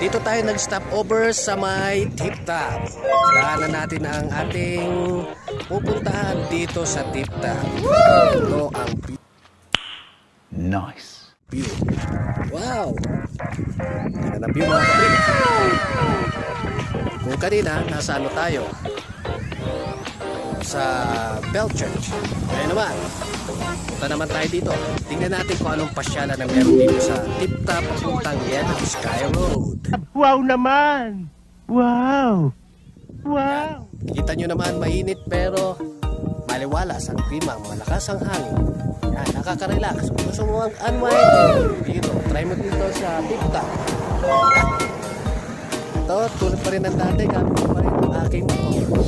Dito tayo nag-stop over sa may Tip Top. Daanan natin ang ating pupuntahan dito sa Tip Top. Ito ang Nice. view. Wow! Ganda ng view mga kapatid. Kung kanina, nasa ano tayo? Sa Bell Church. Ngayon naman, punta naman tayo dito. Tingnan natin kung anong pasyalan na meron dito sa Tip Top papuntang Yellow Sky Road. Wow naman! Wow! Wow! Kita nyo naman, mainit pero maliwalas ang klima, malakas ang hangin. Yan, nakaka-relax. Kung gusto mo mag-unwind, dito, try mo dito sa Tip Top. Ito, tulad pa rin ng dati, gamit ko pa rin ang aking motor.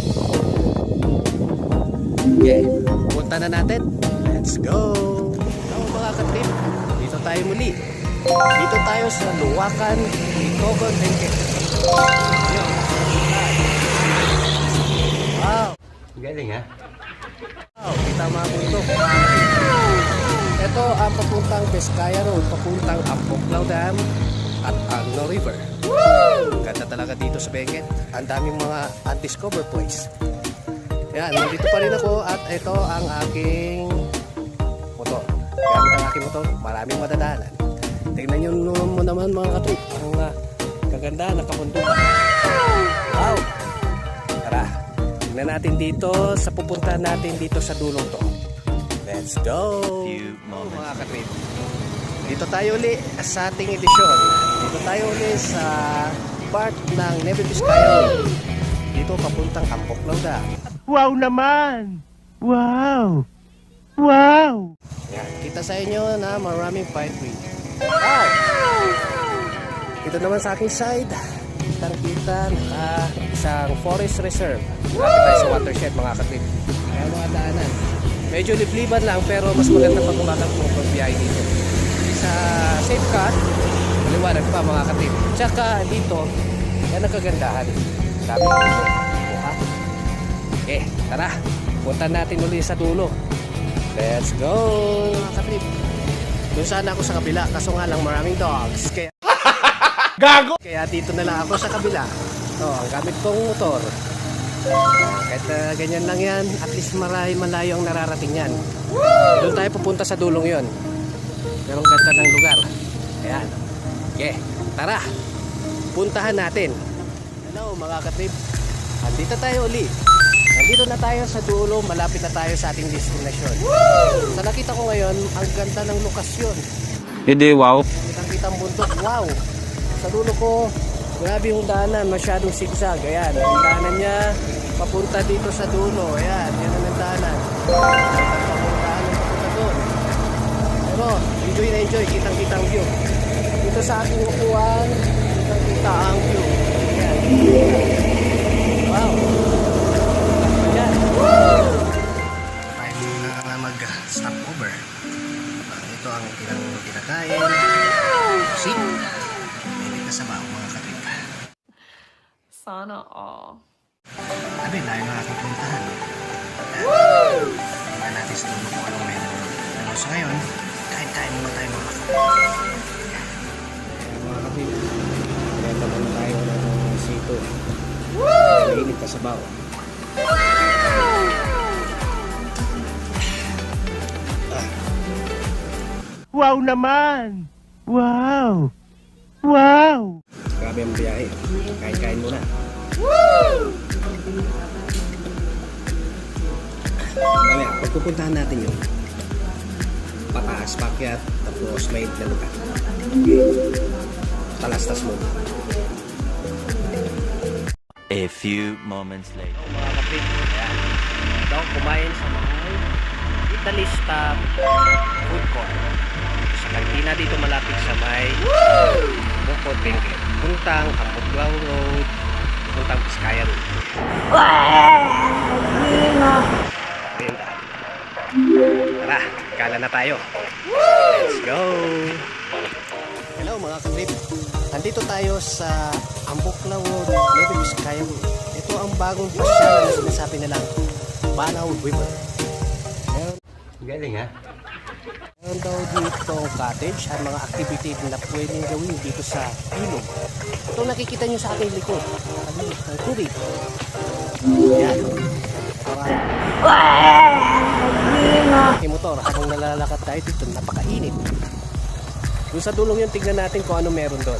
Okay, punta na natin. Let's go! So mga katrip, dito tayo muli. Dito tayo sa Luwakan, Itogon, Benguet. Wow! Galing ha? Wow, kita mga bundok. Ito ang papuntang Vizcaya Road, papuntang Ampoklaw Dam at Agno River. Ganda talaga dito sa Benguet. Ang daming mga undiscovered points. Yan, nandito pa rin ako at ito ang aking motor. Gamit ang aking motor, maraming madadaanan. Tingnan nyo mo naman mga katrip, ang kaganda ng kabundukan. Wow! Tara, tingnan natin dito sa pupuntahan natin dito sa dulong to. Let's go! Mga katrip, dito tayo uli sa ating edisyon. Dito tayo uli sa part ng Nueva Vizcaya. Dito papuntang Ampoklaw Dam. Wow naman! Wow! Wow! Yan, kita sa inyo na maraming pine tree. Wow! Ito naman sa aking side, kitang-kita na isang forest reserve. Malapit tayo sa watershed mga katrip. Kaya mga daanan. Medyo libliban lang pero mas maganda pag umagang kung biyahe dito. Sa Safecut, maliwanag pa mga katrip. Tsaka dito, yan ang kagandahan. Dami dito. Okay, tara. Punta natin ulit sa dulo. Let's go! Mga katrip. Doon sana ako sa kabila, kaso nga lang maraming dogs. Kaya Gago! Kaya dito na lang ako sa kabila. Ito, ang gamit kong motor. Kahit ganyan lang yan, at least malayo ang nararating yan. Doon tayo pupunta sa dulong yon. Pero ang ganda ng lugar. Ayan. Okay, tara. Puntahan natin. Hello mga katrip. Andito tayo uli. Nandito na tayo sa dulo, malapit na tayo sa ating destinasyon. Sa nakita ko ngayon, ang ganda ng lokasyon. Hindi, wow. Kitang-kitang bundok, wow. Sa dulo ko, grabe yung daanan, masyadong zigzag. Ayan, ang daanan niya, papunta dito sa dulo. Ayan, yan ang daanan. Papunta doon. Pero, enjoy na enjoy, kitang-kitang view. Dito sa ating upuan, kitang-kita ang view. Ayan. Wow. Ayan. Tayo muna mag-stop over. Ito ang kinakain. See? Mainit na sa bao mga katrip. Sana all. Sabi, dahil makakapuntahan. Tingnan natin sa tulong kung anong meron. Pero sa ngayon, kain-kain muna tayo mga katrip. Mga katrip, meron muna tayo ng sito. Mainit na sa bao. Wow naman! Wow! Wow! Grabe ang biyahe. Kain-kain muna. Mamaya, pagpupuntahan natin yun. Pataas, pakyat, tapos may na lugar. Talastas mo. A few moments later. Mga kapit, ayan. Ito, kumain sa mga Italista food court. Sa kantina dito malapit sa may Bukod Benguet. Puntang Ampoklaw Road, puntang Vizcaya Road. Ayun daan. Tara, kala na tayo. Let's go! Hello mga katrip. Andito tayo sa Ampoklaw Road, Nueva Vizcaya Road. Ito ang bagong pasyalan na sinasabi nilang Banaw River. Galing ha? Meron daw dito cottage at mga activity na pwedeng gawin dito sa ilog. Ito nakikita nyo sa aking likod. Ang tubig. Yan. Aking motor habang nalalakad tayo dito, napakainit. Doon sa dulong yun, tignan natin kung ano meron doon.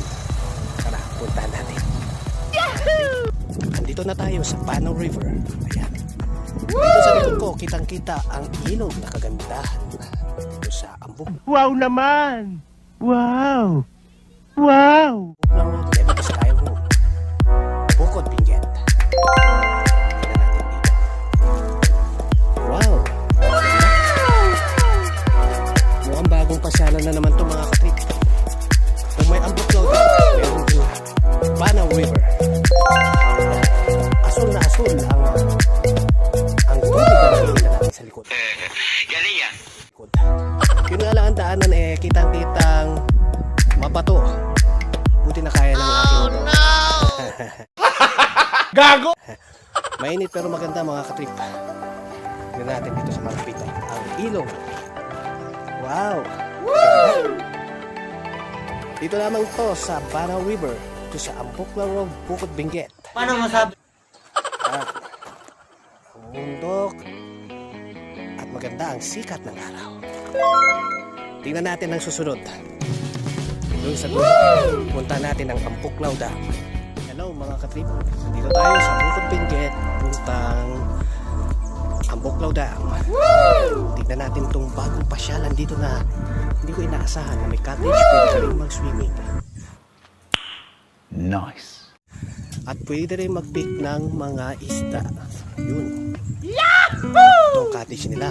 Tara, puntahan natin. Andito na tayo sa Pano River. Ayan. Dito sa likod ko, kitang-kita ang ilog na kagandahan. Dito sa Ambok. Wow naman! Wow! Wow! Lang road, level to Sky Road. Bukod Benguet. Tignan natin dito. Wow! Mukhang bagong pasyalan na naman to mga katrip. Kung may Ambok Cloud, meron din Panaw River. Asul na asul ang tubig na nakikita natin sa likod. Galing yan. Yun nga lang ang daanan kitang-kitang mabato. Buti na kaya ng aking Gago! mainit pero maganda mga katrip. Tignan natin dito sa malapitan ang ilog. Wow! Dito lamang to sa Panaw River. Ito sa Ambokla Road, Bukod Benguet. Paano masabi? Ang bundok at maganda ang sikat ng araw. Tingnan natin ang susunod. Doon sa dulo, punta natin ang Ampuklaw Dam. Hello mga katrip, dito tayo sa Bukod Benguet, puntang Ampuklaw Dam. Tingnan natin itong bagong pasyalan dito na hindi ko inaasahan na may cottage, pwede ka rin mag-swimming. Nice. At pwede rin mag-pick ng mga isda. Yun. Yahoo! Itong cottage nila.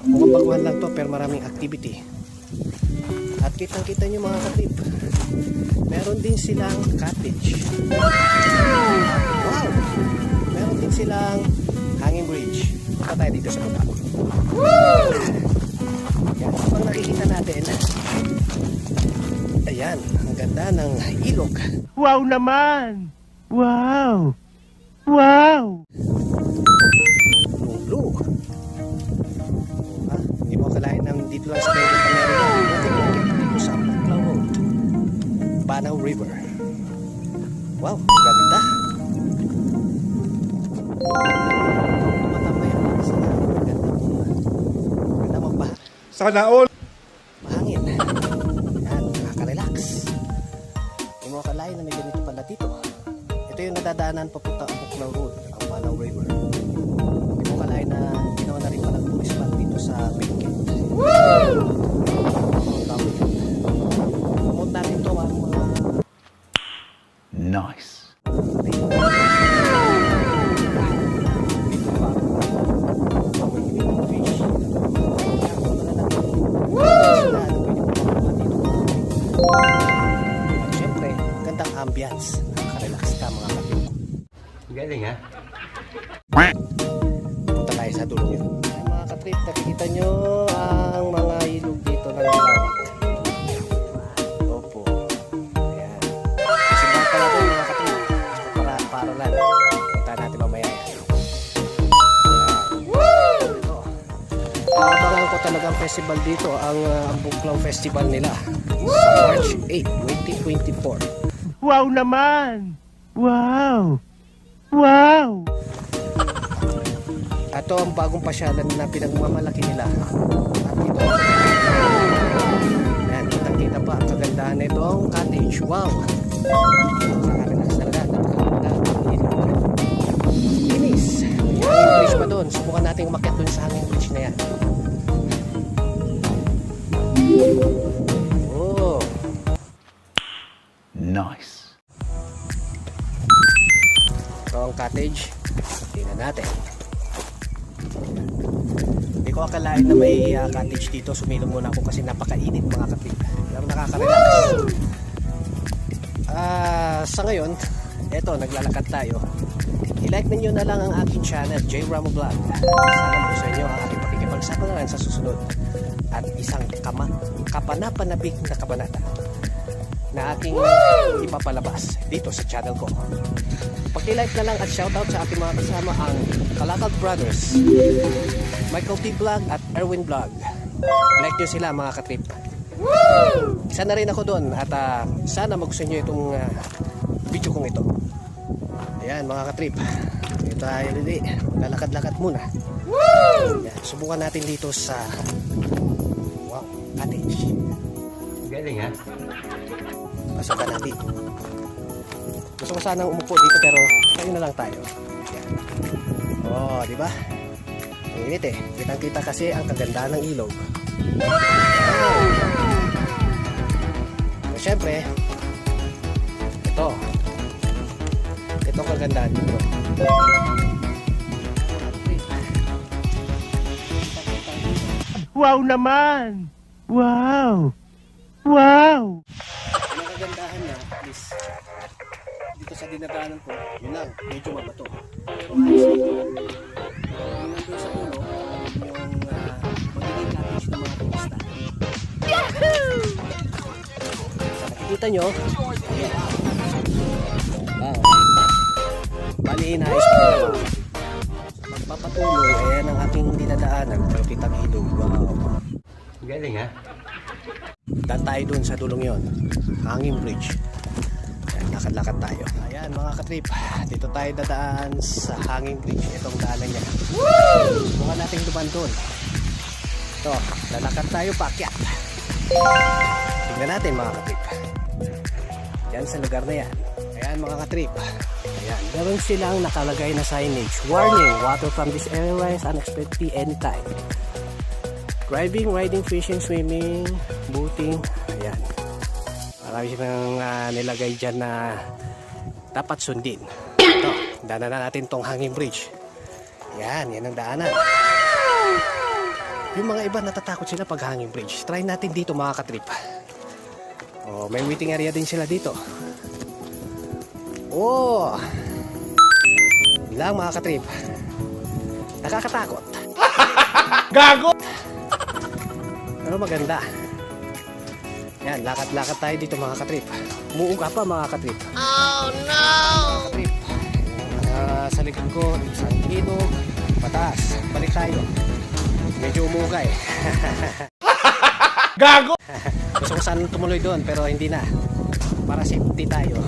Mukhang baguhan lang to pero maraming activity. At kitang-kita nyo mga katrip, meron din silang cottage. Wow! Meron din silang hanging bridge. Punta tayo dito sa baba. Yan, pang nakikita natin. Ayan, ang ganda ng ilog. Wow naman! Wow! Wow! Blue. Hindi mo akalain na dito lang sa Benguet ang meron yan. Dito sa Ambokla Road, Panaw River. Wow, ganda. Tumatambay ang mga sila. Ganda magbaha. Sana all! Mahangin. Yan, nakaka-relax. Hindi mo akalain na may ganito pala dito. Ito yung nadadaanan papunta ang Ambokla Road, ang Panaw River. Hindi mo akalain na ginawa na rin palang tourist spot dito sa Benguet. Promote natin ito ang mga Nice. dito pa ang fish. Siyempre, gandang ambience. Nakaka-relax ka mga kapit. Galing ha? Punta tayo sa dulo yun. Ay, mga katrip, nakikita nyo ang mga ilog dito ng lawak. Opo. Ayan. Kasi mga pala doon mga katrip. Para lang. Punta natin mamaya yan. Ayan. Ito. Abangan ko talagang festival dito, ang Ambuklaw Festival nila. Sa March 8, 2024. Wow naman! Wow! Wow! Ito ang bagong pasyalan na pinagmamalaki nila. At ito, ayan, kitang-kita pa ang kagandahan na itong cottage. Wow! Nakaka-relax talaga. Linis. May hanging bridge pa doon. Subukan natin umakyat doon sa hanging bridge na yan. Oh! Nice. Ito ang cottage. Tingnan natin. Hindi ko akalain na may cottage dito. Sumilong muna ako kasi napakainit mga kapit. Pero nakaka-relax. Sa ngayon, eto, naglalakad tayo. I-like ninyo na lang ang aking channel, J Ramo Vlog. Sana mo sa inyo ang aking pakikipagsapalaran sa susunod. At isang kapanapanabik na kabanata na aking ipapalabas dito sa channel ko. Pag-like na lang at shoutout sa aking mga kasama ang Kalakal Brothers, Michael T. Vlog at Erwin Vlog. like nyo sila mga katrip. Isa na rin ako doon at sana magustuhan nyo itong video kong ito. Ayan mga katrip, ito tayo dili, lalakad-lakad muna. Ayan, subukan natin dito sa wow, cottage. Galing ha? Pasokan natin. Gusto ko sanang umupo dito pero kayo na lang tayo. Ayan. Oh, di ba? Ang init eh. Kitang-kita kasi ang kagandahan ng ilog. So, syempre, ito kagandahan dito. Wow naman! Wow! Wow! Ang kagandahan niya is dito sa dinadaanan ko, yun lang, medyo mabato. Pero ayos ito. Yung nandun sa ulo, yung magiging cottage ng mga turista. Sa nakikita nyo, ayan. Wow. Bali, inayos ko nila. Magpapatuloy, ayan ang aking dinadaanan. Pero kitang ilog, wow. Galing ha? Daan tayo dun sa dulong yon, hanging bridge. Ayan, lakad-lakad tayo. Ayan mga katrip, dito tayo dadaan sa hanging bridge. Itong daanan niya. Subukan natin duman dun. Ito, lalakad tayo paakyat. Tingnan natin mga katrip. Yan sa lugar na yan. Ayan mga katrip. Ayan, meron silang nakalagay na signage. Warning, water from this area is unexpected anytime. Driving, riding, fishing, swimming, boating. Ayan. Marami silang nilagay dyan na dapat sundin. Ito, daanan na natin tong hanging bridge. Yan ang daanan. Yung mga iba natatakot sila pag hanging bridge. Try natin dito mga katrip. Oh, may waiting area din sila dito. Oh! Lang mga katrip. Nakakatakot. Gago! Pero maganda. Yan, lakad-lakad tayo dito mga katrip. Umuuga pa mga katrip. Oh no! Mga katrip. Sa likod ko, isang kilo, pataas. Balik tayo. Medyo umuuga eh. Gago! Gusto ko sana tumuloy doon pero hindi na. Para safety tayo.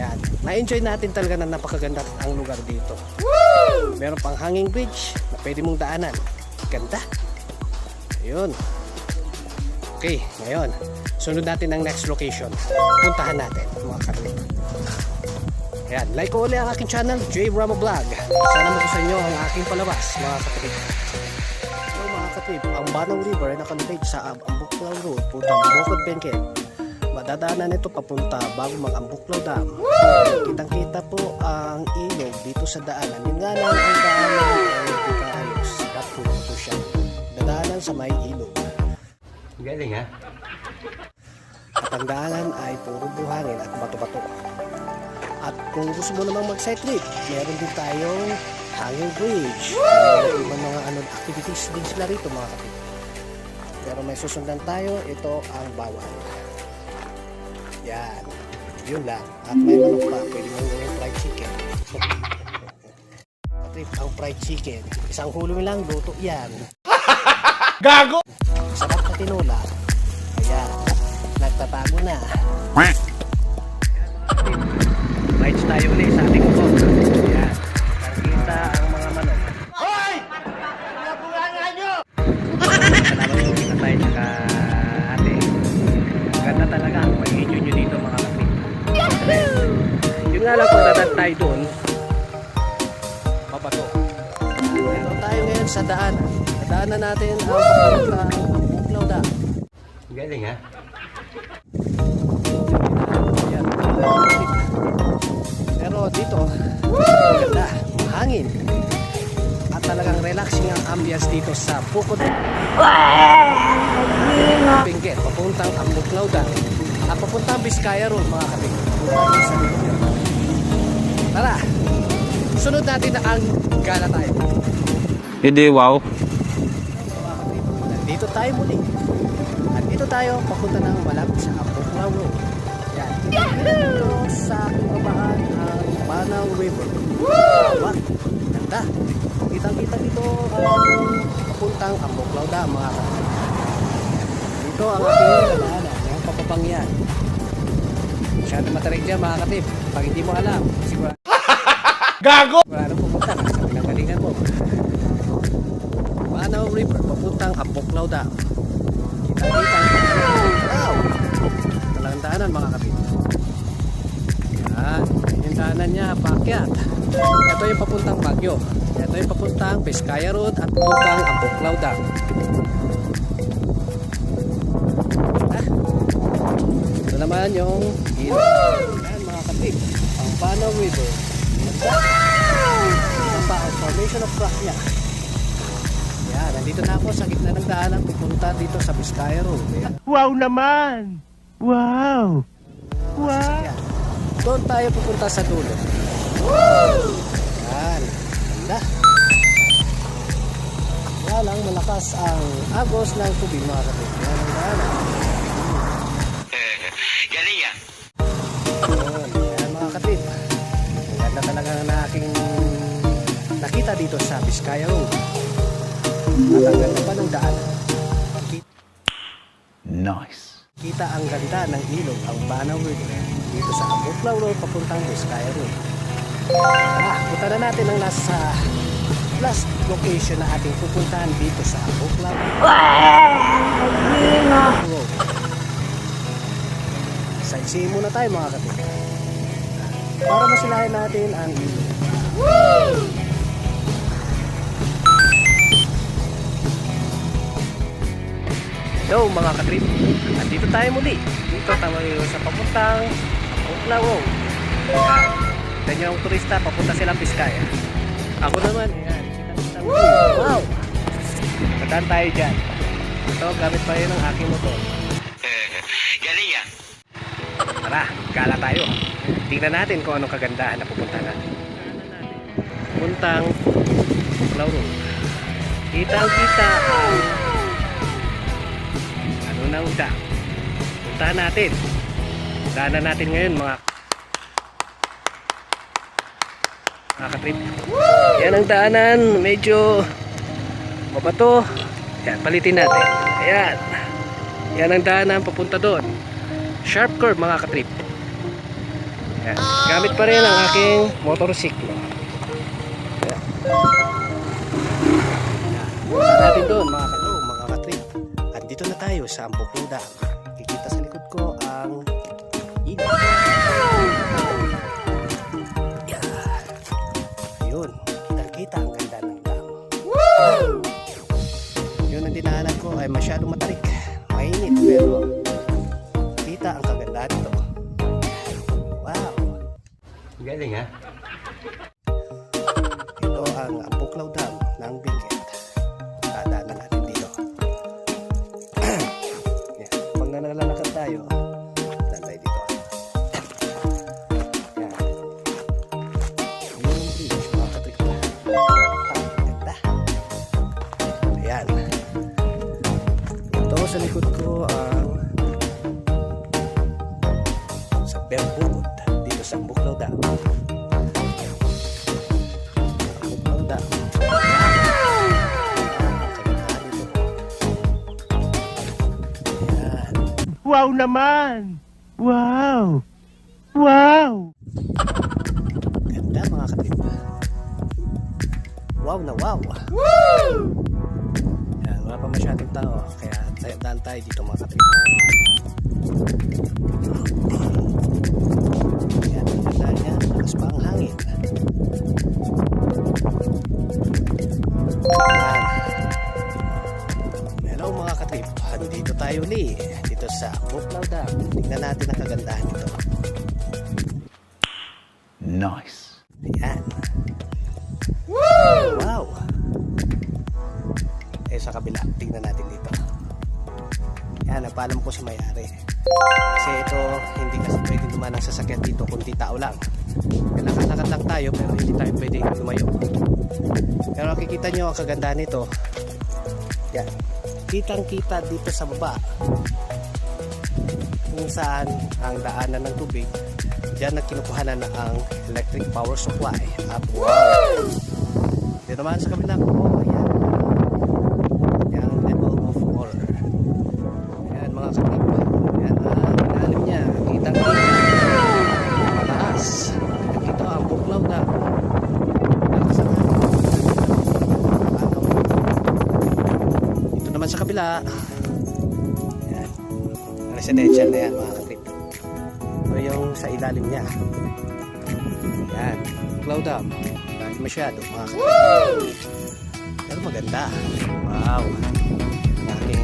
Yan. Na-enjoy natin talaga na napakaganda ang lugar dito. Meron pang hanging bridge na pwede mong daanan. Ganda. Ayun. Okay, ngayon, sunod natin ang next location. Puntahan natin, mga katrip. Ayan, like ko ulit ang aking channel, J. Ramo Vlog. Sana magustuhan nyo ang aking palabas, mga katrip. So, mga katrip, ang Banang River ay nakalagay sa Ambuklaw Road, puntang Bukod Benguet. Madadaanan ito papunta bago mag-Ambuklaw Dam. Kitang-kita po ang ilog dito sa daanan. Yun nga lang ang daanan ay hindi kaayos. Dapat po siya. Dadaanan sa may ilog. Galing ha? At ang daanan ay puro buhangin at bato-bato. At kung gusto mo namang mag-side trip, meron din tayong hanging bridge. Ibang mga activities din sila rito mga kapit. Pero may susundan tayo, ito ang bawal. Yan. Yun lang. At may manok pa, pwede mo yung fried chicken. Trip ang fried chicken. Isang hulong lang, luto yan. Gago! Sarap na tinola. Ayan. Nagtatago na. Rides tayo ulit sa ating motor. Ayan. Nakikita ang mga manok. Hoy! Nabulangan nyo! Salamat po kita tayo tsaka ate. Ganda talaga. Mag-enjoy nyo dito mga kapit. Yun nga lang kung dadaan tayo doon. Mabato. Meron tayo ngayon sa daan. Daanan natin ang papuntang Ambuklaw Dam. Galing ha? Ayan. Pero dito, maganda, hangin. At talagang relaxing ang ambience dito sa Bukod Benguet, papuntang Ambuklaw Dam. At papuntang Vizcaya Road mga kapit. Tara, sunod natin ang gala tayo. Hindi, wow. Dito tayo muli. At dito tayo papunta ng malapit sa Ambuklaw Road. Yan. Dito sa aking babaan ang Banang River. Wow! Ganda. Kitang-kita dito ang papunta papuntang Ambuklaw Dam mga kapatid. Dito ang aking dadaanan, yung papapang yan. Masyado matarik dyan mga kapatid. Pag hindi mo alam, siguro Gago! ano pupunta ka sa pinanggalingan mo. Banaw River papuntang Ambuklaw Dam. Kita-kita. Wow! Talang daanan mga kapatid. Yan. Yung daanan niya, paakyat. Ito yung papuntang Baguio. Ito yung papuntang Vizcaya Road at papuntang Ambuklaw Dam. Ito naman yung ilog. Yan mga kapatid. Ang Banaw River. Ito pa ang formation of rock niya. Yan, nandito na ako sa gitna ng daanan pupunta dito sa Vizcaya Road. Yan. Wow naman! Wow! Wow! Yan. Doon tayo pupunta sa dulo. Yan. Ganda. Yan lang malakas ang agos ng tubig mga kapatid. Yan ang daanan. Galing ah. Yun. Yan mga kapatid. Ganda talaga na aking nakita dito sa Vizcaya Road. At ang ganda pa ng daanan. Nice! Kita ang ganda ng ilog, ang Banaw River dito sa Ambuklaw Road papuntang Vizcaya Road. Punta na natin ang nasa last location na ating pupuntahan dito sa Ambuklaw Road. Sightseeing muna tayo mga kapatid para masilayan natin ang ilog. Yo mga katrip, andito tayo muli. Dito tayo sa papuntang Ambuklaw Road. Kita nyo ang turista, papunta silang Vizcaya. Ako naman, ayan, kita wow! Nadaan tayo dyan. Ito, gamit pa yun ang aking motor. Galing ah. Tara, gala tayo. Tingnan natin kung anong kagandahan na pupunta natin. Puntang Ambuklaw Road. Kita-kita ang ng dam. Puntahan natin. Daanan natin ngayon mga katrip. Yan ang daanan. Medyo mabato. Yan, palitin natin. Ayan. Yan ang daanan papunta doon. Sharp curve mga katrip. Yan. Gamit pa rin ang aking motorsiklo. Yan. Punta natin doon mga katrip. Dito na tayo sa Ambuklaw Dam. Kikita sa likod ko ang ilog. Yan. Ayun. Kita-kita ang ganda ng dam. Yun ang dinahanap ko ay masyadong matarik. Mainit pero kita ang kagandahan nito. Wow. Galing ah. Ito ang Ambuklaw Dam ng Benguet. Dadaanan natin dito. Pag nalalakad tayo, tayo dito. Yan. Yung bridge, mga katrip. Ganda. Ayan. Ito sa likod ko ang sa Bembukod dito sa Ambuklaw Dam. Ambuklaw Dam. Wow naman! Wow! Wow! Ganda mga kapatid. Wow na wow! Yan, wala pa masyadong tao. Kaya daan tayo dito mga kapatid. Yan, ganda niya. Lakas pa ang hangin. Yan. Hello mga katrip. Dito tayo uli. Dito sa Ambuklaw Dam. Tingnan natin ang kagandahan nito. Nice! Ayan. Wow! Eh sa kabila, tingnan natin dito. Yan, nagpaalam ko sa may-ari. Kasi ito, hindi kasi pwede dumaan ang sasakyan dito kundi tao lang. Lakad-lakad lang tayo pero hindi tayo pwede lumayo. Pero makikita nyo ang kagandahan nito. Yan. Kitang-kita dito sa baba kung saan ang daanan ng tubig. Diyan na kinukuhanan na ang electric power supply. At wow! Dito naman sa kabilang, oh, yan. Naman sa kabila, yan, residential na yan mga katip. Ito yung sa ilalim niya. Yan, cloud dam. Dahil masyado mga katip. Pero maganda. Wow. Ang aking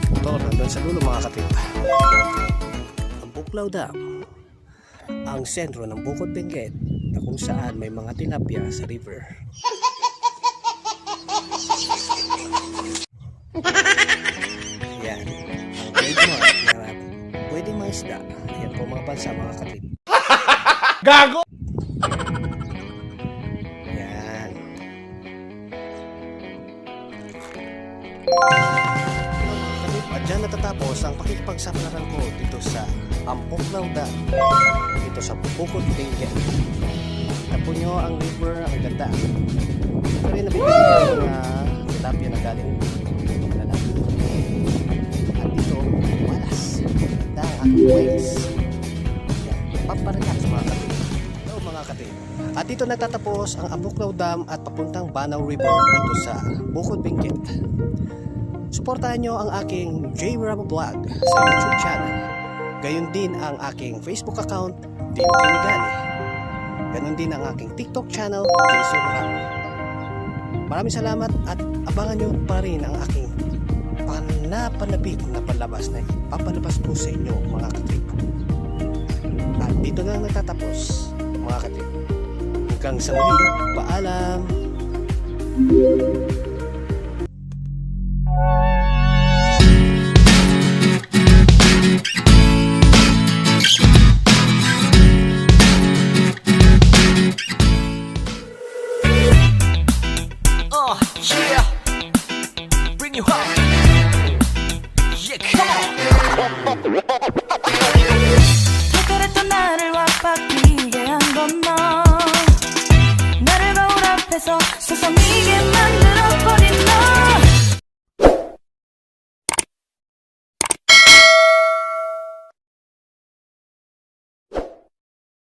motor nandun sa dulo mga katip. Ang Buklaw Dam, ang sentro ng Bukod Benguet na kung saan may mga tilapia sa river. Yan. Ang trademark na pwedeng mga isda. Yan po mga bansa mga katip. Gago! Yan. Katip, at dyan natatapos ang pakikipagsapalaran ko dito sa Buklaw Dam. Dito sa Bukod Benguet. Tapo nyo ang river, ang ganda. Ito rin nabibili ang mga tilapia na galing lalaki. At dito, walas. Ganda ang aking waves. Yan, paparelax mga katip. Hello mga katip. At dito nagtatapos ang Buklaw Dam at papuntang Banaw River dito sa Bukod Benguet. Suportahan nyo ang aking J-Ram Vlog sa YouTube channel. Gayon din ang aking Facebook account, Team Kinigani. Ganon din ang aking TikTok channel, Jason Ram. Maraming salamat at abangan nyo pa rin ang aking panapanabik na palabas na ipapalabas ko sa inyo mga katrip. At dito na nagtatapos mga katrip. Hanggang sa muli, paalam! Yeah, bring you up. Yeah, come on.